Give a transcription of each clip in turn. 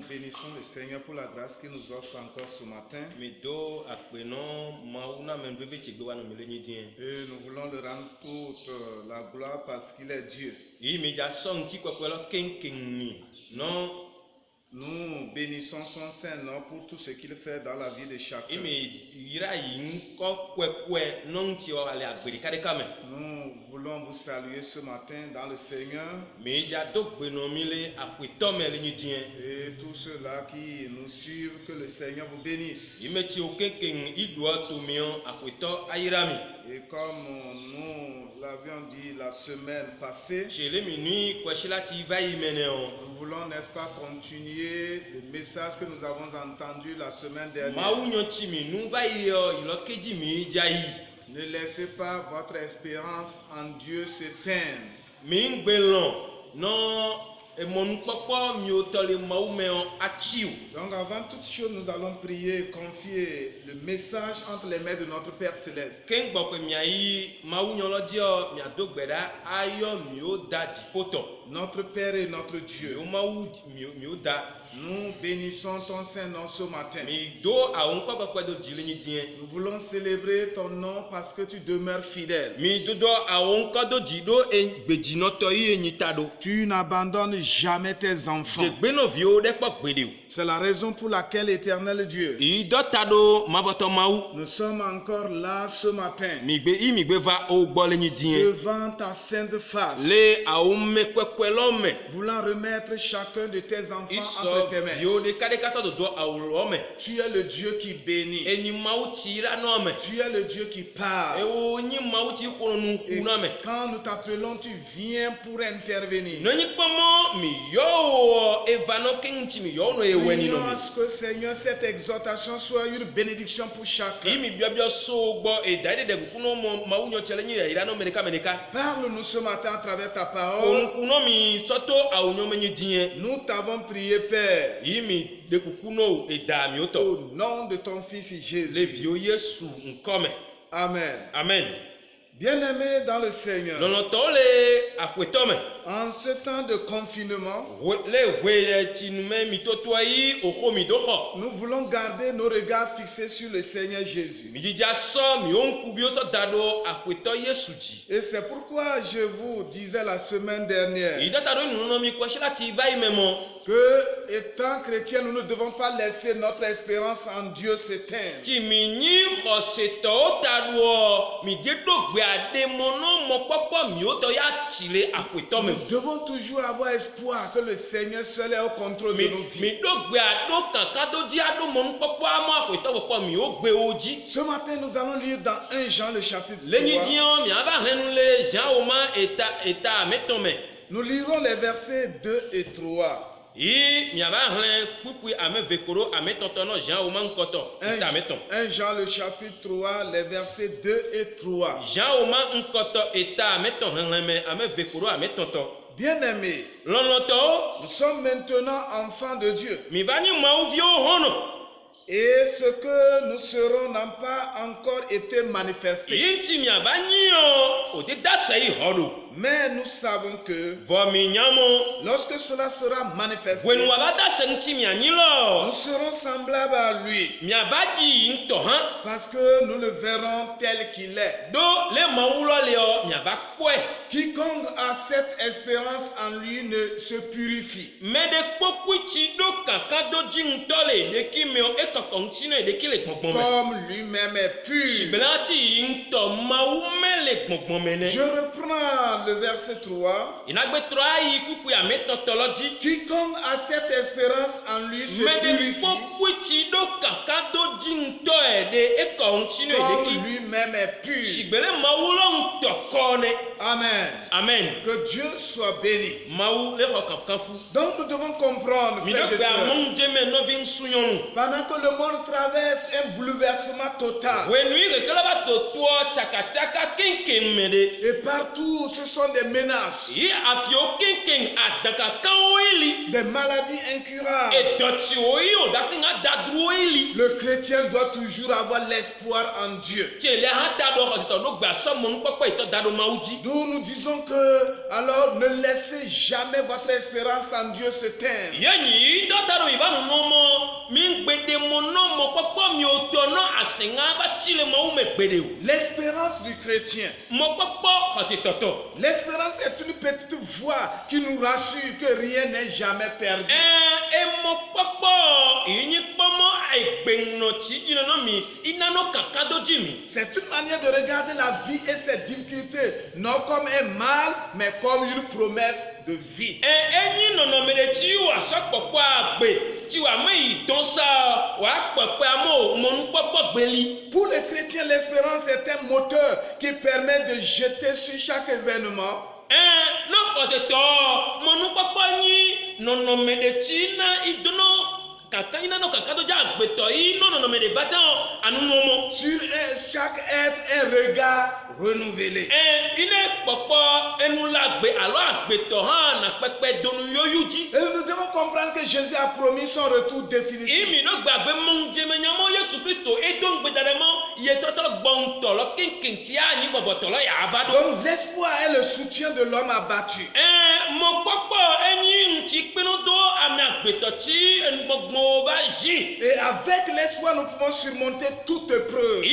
bénissons le Seigneur pour la grâce qu'il nous offre encore ce matin. Et nous voulons le rendre toute la gloire parce qu'il est Dieu. Nous bénissons son Saint-Nom pour tout ce qu'il fait dans la vie de chacun. Nous voulons vous saluer ce matin dans le Seigneur. Et tous ceux-là qui nous suivent, que le Seigneur vous bénisse. Et comme nous l'avions dit la semaine passée, nous voulons, n'est-ce pas, continuer le message que nous avons entendu la semaine dernière. Ne laissez pas votre espérance en Dieu s'éteindre. Donc avant toute chose, nous allons prier et confier le message entre les mains de notre Père Céleste. Notre Père et notre Dieu, nous bénissons ton Saint-Nom ce matin. Nous voulons célébrer ton nom parce que tu demeures fidèle. Tu n'abandonnes jamais tes enfants. C'est la raison pour laquelle, Éternel Dieu, nous sommes encore là ce matin devant ta sainte face, voulant remettre chacun de tes enfants entre tes mains. Tu es le Dieu qui bénit. Tu es le Dieu qui parle. Et quand nous t'appelons, tu viens pour intervenir. Prions à ce que, Seigneur, cette exhortation soit une bénédiction pour chacun. Parle-nous ce matin à travers ta parole. Nous t'avons prié, Père, au nom de ton Fils Jésus. Amen. Amen. Bien-aimés dans le Seigneur, en ce temps de confinement, nous voulons garder nos regards fixés sur le Seigneur Jésus. Et c'est pourquoi je vous disais la semaine dernière que, étant chrétiens, nous ne devons pas laisser notre espérance en Dieu s'éteindre. Nous devons toujours avoir espoir que le Seigneur seul est au contrôle de nos vies. Ce matin, nous allons lire dans 1 Jean le chapitre 3. Nous lirons les versets 2 et 3. 1 Jean le chapitre 3, les versets 2 et 3. Bien-aimés, nous sommes maintenant enfants de Dieu. Et ce que nous serons n'a pas encore été manifesté. Mais nous savons que lorsque cela sera manifesté, nous serons semblables à lui, parce que nous le verrons tel qu'il est. Quiconque a cette espérance en lui ne se purifie, comme lui-même est pur. Je reprends le verset 3. Quiconque a cette espérance en lui se purifie, comme lui-même est pur. Amen. Amen. Que Dieu soit béni. Donc nous devons comprendre, frères et sœurs, pendant que le monde traverse un bouleversement total, Et partout, ce sont des menaces. Des maladies incurables. Le chrétien doit toujours avoir l'espoir en Dieu. Nous nous disons que, alors, ne laissez jamais votre espérance en Dieu se teindre. L'espérance du chrétien. L'espérance est une petite voix qui nous rassure que rien n'est jamais perdu. C'est une manière de regarder la vie et ses difficultés, non comme un mal, mais comme une promesse de vie. Pour les chrétiens, l'espérance est un moteur qui permet de jeter sur chaque événement sur chaque être un regard renouvelé. Et nous devons comprendre que Jésus a promis son retour définitif. Donc l'espoir est le soutien de l'homme abattu. Et avec l'espoir, nous pouvons surmonter toute épreuve.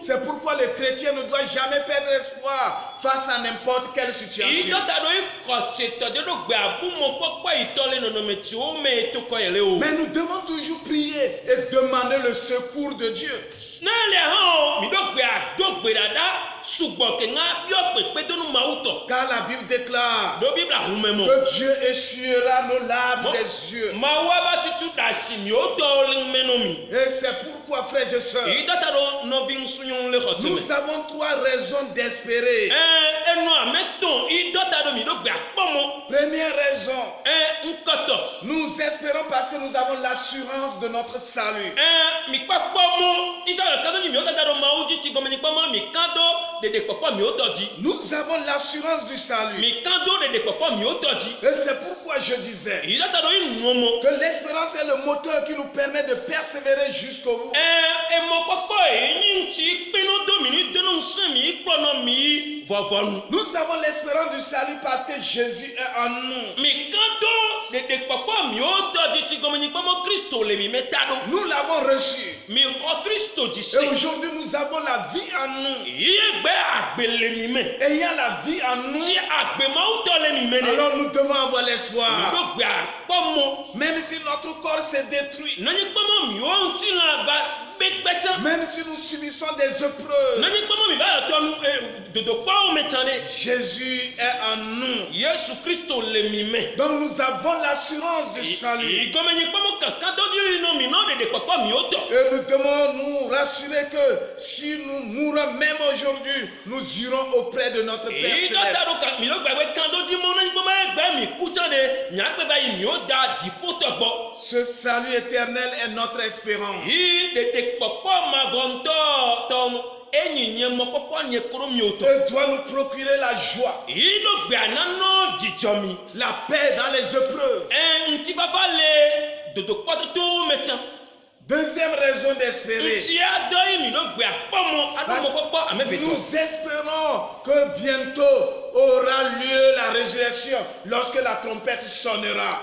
C'est pourquoi le chrétien ne doit jamais perdre espoir face à n'importe quelle situation. Mais nous devons toujours prier et demander le secours de Dieu. Car la Bible déclare que Dieu essuiera nos larmes des yeux. Et c'est pourquoi, frères et sœurs, nous avons trois raisons d'espérer. Première raison, nous espérons parce que nous avons l'assurance de notre salut. Nous avons l'assurance du salut. Et c'est pourquoi je disais que l'espérance est le moteur qui nous permet de persévérer jusqu'au bout. Nous avons l'espérance du salut parce que Jésus est en nous. Nous l'avons reçu. Et aujourd'hui nous avons la vie en nous. Ayant la vie en nous, alors nous devons avoir l'espoir. Même si notre corps s'est détruit, même si nous subissons des épreuves, Jésus est en nous. Donc nous avons l'assurance du salut. Et nous devons nous rassurer que si nous mourons même aujourd'hui, nous irons auprès de notre Père Céleste. Ce salut éternel est notre espérance. Et doit nous procurer la joie, la paix dans les épreuves. Deuxième raison d'espérer, nous espérons que bientôt aura lieu la résurrection lorsque la trompette sonnera.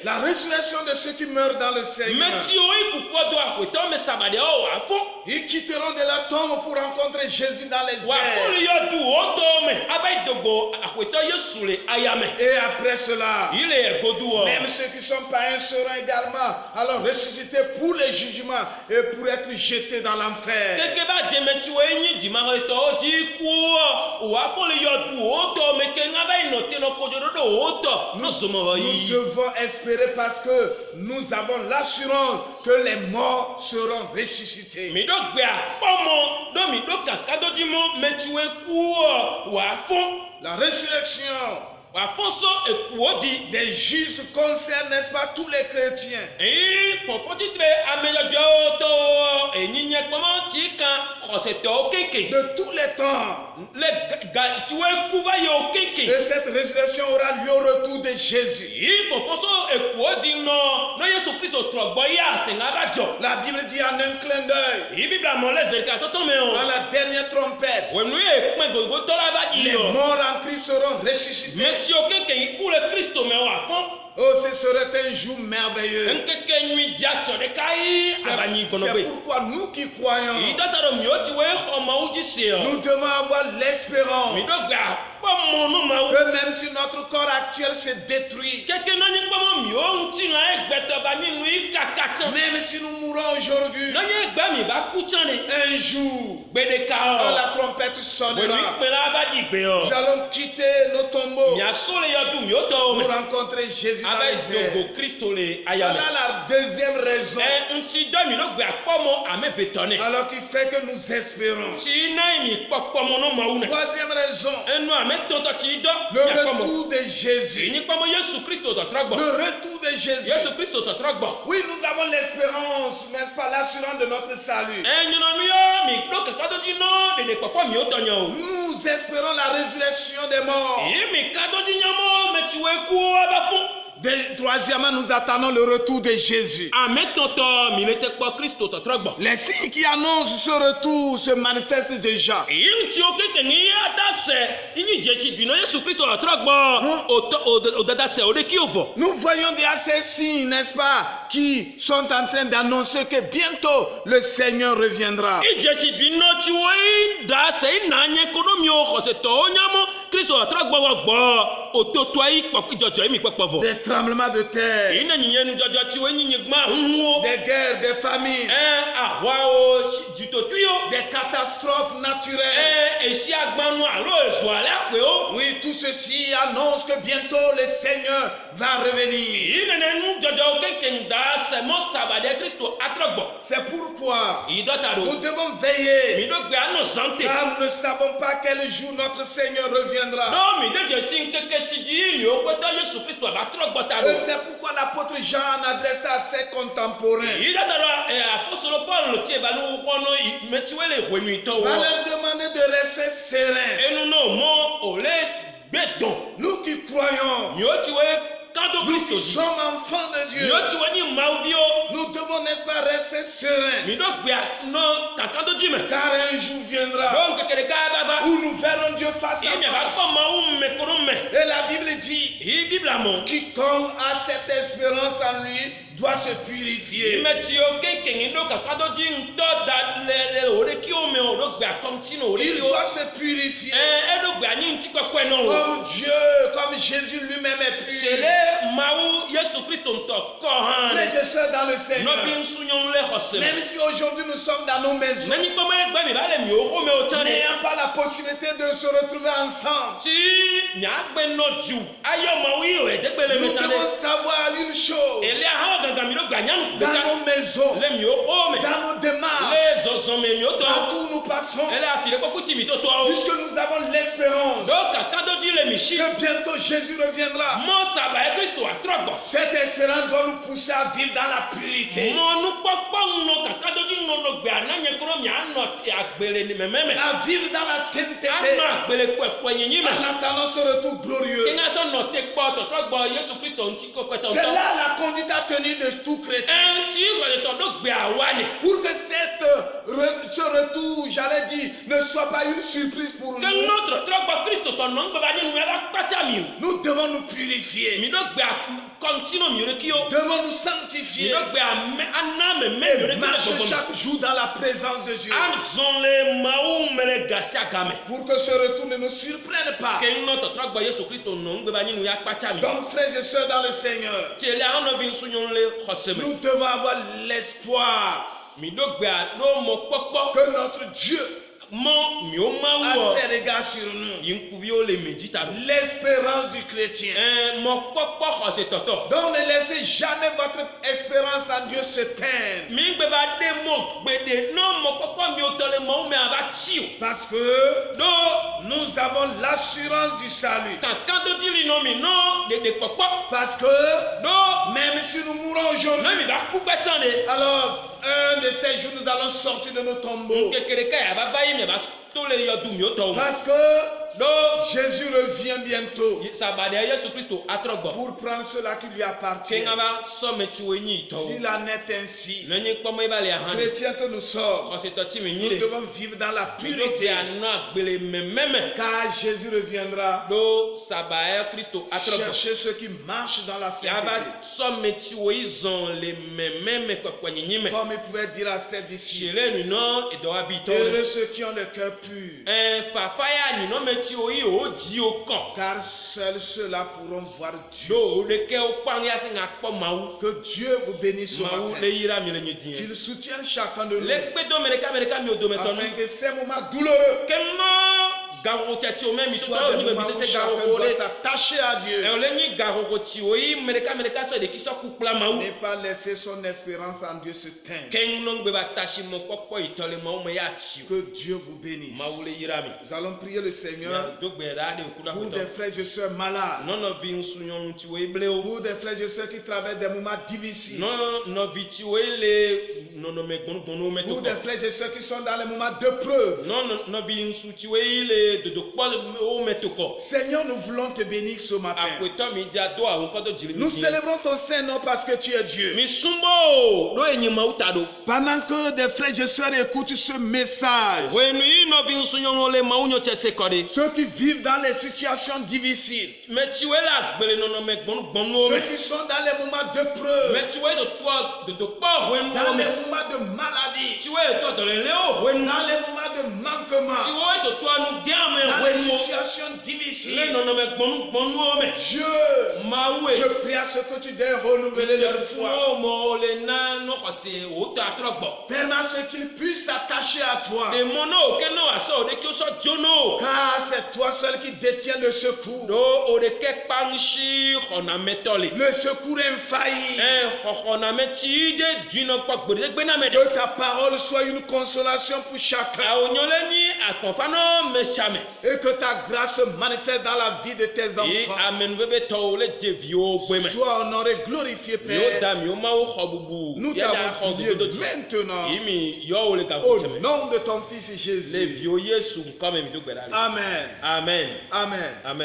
La résurrection de ceux qui meurent dans le Seigneur. Ils quitteront de la tombe pour rencontrer Jésus dans les airs. Et après cela, même ceux qui sont païens seront également alors ressuscités pour le jugement et pour être jetés dans l'enfer. Nous devons espérer parce que nous avons l'assurance que les morts seront ressuscités. La résurrection Des justes concernent, n'est-ce pas, tous les chrétiens. De tous les temps. Et cette résurrection aura lieu au retour de Jésus. La Bible dit en un clin d'œil, à la dernière trompette, les morts en Christ seront ressuscités. Oh, ce serait un jour merveilleux. C'est pourquoi nous qui croyons, nous devons avoir l'espérance que même si notre corps actuel se détruit, même si nous mourons aujourd'hui, un jour, quand la trompette sonnera, nous allons quitter nos tombeaux pour rencontrer Jésus dans les airs. Voilà la deuxième raison. Alors qu'il fait que nous espérons. Troisième raison. Le retour de Jésus. Le retour de Jésus. Oui, nous avons l'espérance, n'est-ce pas, l'assurance de notre salut. Nous espérons la résurrection des morts. Troisièmement, nous attendons le retour de Jésus. Les signes qui annoncent ce retour se manifestent déjà. Nous voyons déjà ces signes, n'est-ce pas, qui sont en train d'annoncer que bientôt le Seigneur reviendra. Des tremblements de terre, des guerres, des famines, des catastrophes naturelles. Oui, tout ceci annonce que bientôt le Seigneur va revenir. C'est pourquoi nous devons veiller, car nous ne savons pas quel jour notre Seigneur reviendra. Et c'est pourquoi l'apôtre Jean adresse à ses contemporains. Il va leur demander de rester sereins. Nous qui croyons, nous qui sommes enfants de Dieu, nous devons, n'est-ce pas, rester sereins. Car un jour viendra où nous verrons Dieu face à face. Et la Bible dit, quiconque a cette espérance en lui doit se purifier. Il doit se purifier. Comme Dieu, comme Jésus lui-même est pur. Frères et sœurs dans le Seigneur, même si aujourd'hui nous sommes dans nos maisons, n'ayant pas la possibilité de se retrouver ensemble, nous devons savoir une chose. Dans nos maisons, dans nos démarches, partout où nous passons, puisque nous avons l'espérance que bientôt Jésus reviendra. Cette espérance doit nous pousser à vivre dans la purité, à vivre dans la sainteté, en attendant ce retour glorieux. C'est là la conduite à tenir de tout chrétien. Pour que ce retour, j'allais dire, ne soit pas une surprise pour nous, nous devons nous purifier, devons nous sanctifier et marcher chaque jour dans la présence de Dieu, pour que ce retour ne nous surprenne pas. Donc, frères et sœurs dans le Seigneur, nous devons avoir l'espoir que notre Dieu a ses regards sur nous. L'espérance du chrétien. Donc ne laissez jamais votre espérance en Dieu se teindre. Parce que nous avons l'assurance du salut. Parce que même si nous mourons aujourd'hui, alors un de ces jours nous allons sortir de nos tombeaux. Parce que Jésus revient bientôt pour prendre cela qui lui appartient. S'il en est ainsi, chrétiens que nous sommes, nous devons vivre dans la pureté, car Jésus reviendra chercher ceux qui marchent dans la sainteté. Comme il pouvait dire à ses disciples, heureux ceux qui ont le cœur pur, car seuls ceux-là pourront voir Dieu. Que Dieu vous bénisse ce matin, qu'il soutienne chacun de nous, afin que ces moments douloureux soit des moments où chacun doit s'attacher à Dieu, n'est pas laisser son espérance en Dieu se teindre. Que Dieu vous bénisse. Nous allons prier le Seigneur pour des frères et sœurs malades, pour des frères et sœurs qui traversent des moments difficiles, pour des frères et sœurs qui sont dans les moments de preuve. Seigneur, nous voulons te bénir ce matin. Nous célébrons ton Saint-Nom parce que tu es Dieu. Pendant que des frères et sœurs écoutent ce message, ceux qui vivent dans les situations difficiles, ceux qui sont dans les moments de preuve, dans les moments de maladie, dans les moments de manquement, dans les situations difficiles, Dieu, je prie à ce que tu aies renouvelé leur foi. Permets à ce qu'ils puissent s'attacher à toi, car c'est toi seul qui détiens le secours. Le secours infaillible. Que ta parole soit une consolation pour chacun, et que ta grâce se manifeste dans la vie de tes enfants. Sois honoré, glorifié, Père. Nous t'avons prié maintenant au nom de ton Fils Jésus. Amen. Amen. Amen. Amen.